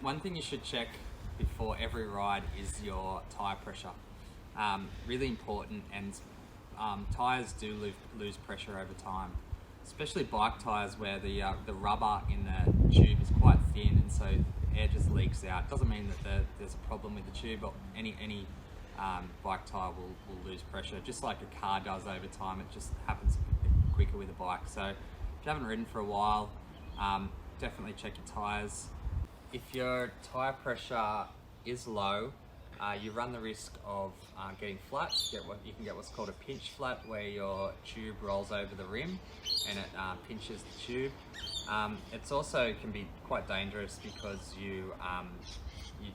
one thing you should check before every ride is your tyre pressure. Really important, and tyres do lose pressure over time, especially bike tyres where the rubber in the tube is quite thin, and so air just leaks out. Doesn't mean that there's a problem with the tube, but any bike tyre will lose pressure, just like a car does over time. It just happens quicker with a bike. So if you haven't ridden for a while, definitely check your tyres. If your tyre pressure is low, you run the risk of getting flat. You can get what's called a pinch flat, where your tube rolls over the rim and it pinches the tube. It's also can be quite dangerous because you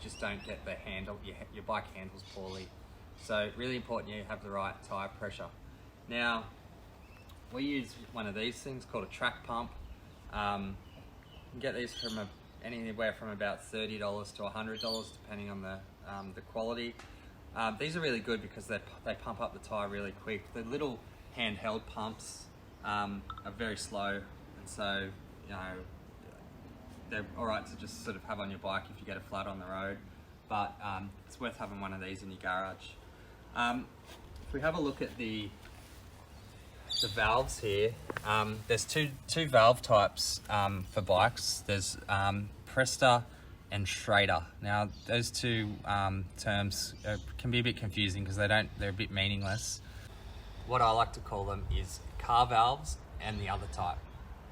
just don't get the handle. Your bike handles poorly. So really important you have the right tyre pressure. Now we use one of these things called a track pump. You can get these from anywhere from about $30 to $100, depending on the quality. These are really good because they pump up the tyre really quick. The little handheld pumps are very slow, and so they're all right to just sort of have on your bike if you get a flat on the road. But it's worth having one of these in your garage. If we have a look at the valves here, there's two valve types for bikes. There's Presta and Schrader. Now those two terms can be a bit confusing because they're a bit meaningless. What I like to call them is car valves and the other type.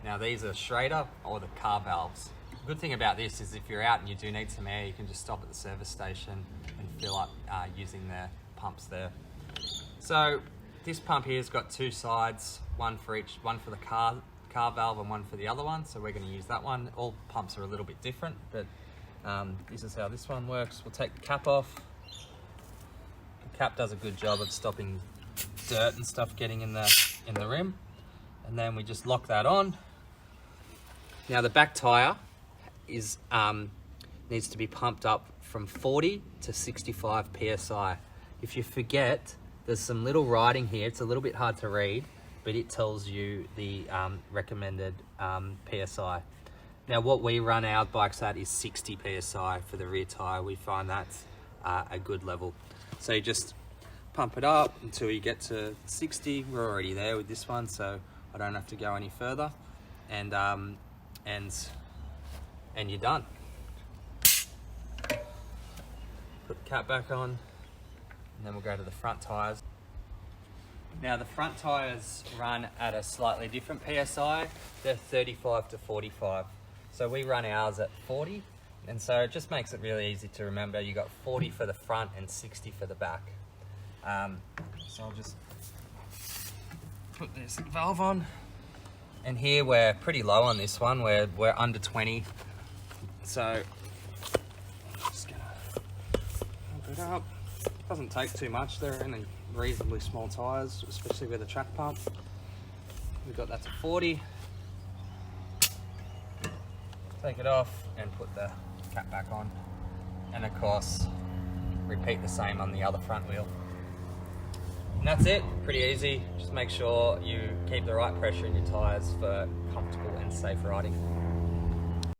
Now these are Schrader or the car valves. The good thing about this is if you're out and you do need some air, you can just stop at the service station and fill up using the pumps there. So this pump here has got two sides, one for the car valve and one for the other one. So we're going to use that one. All pumps are a little bit different, but this is how this one works. We'll take the cap off. The cap does a good job of stopping dirt and stuff getting in the rim, and then we just lock that on. Now the back tire is needs to be pumped up from 40 to 65 psi. If you forget, there's some little writing here. It's a little bit hard to read, but it tells you the recommended psi. Now what we run our bikes at is 60 psi for the rear tire. We find that's a good level. So you just pump it up until you get to 60. We're already there with this one, so I don't have to go any further. And you're done. Put the cap back on, and then we'll go to the front tires. Now the front tires run at a slightly different PSI. They're 35 to 45. So we run ours at 40, and so it just makes it really easy to remember. You got 40 for the front and 60 for the back. So I'll just put this valve on. And here we're pretty low on this one. We're under 20. So I'm just gonna pump it up. Doesn't take too much. They're only reasonably small tires, especially with a track pump. We've got that to 40. Take it off and put the cap back on. And of course, repeat the same on the other front wheel. And that's it, pretty easy. Just make sure you keep the right pressure in your tyres for comfortable and safe riding.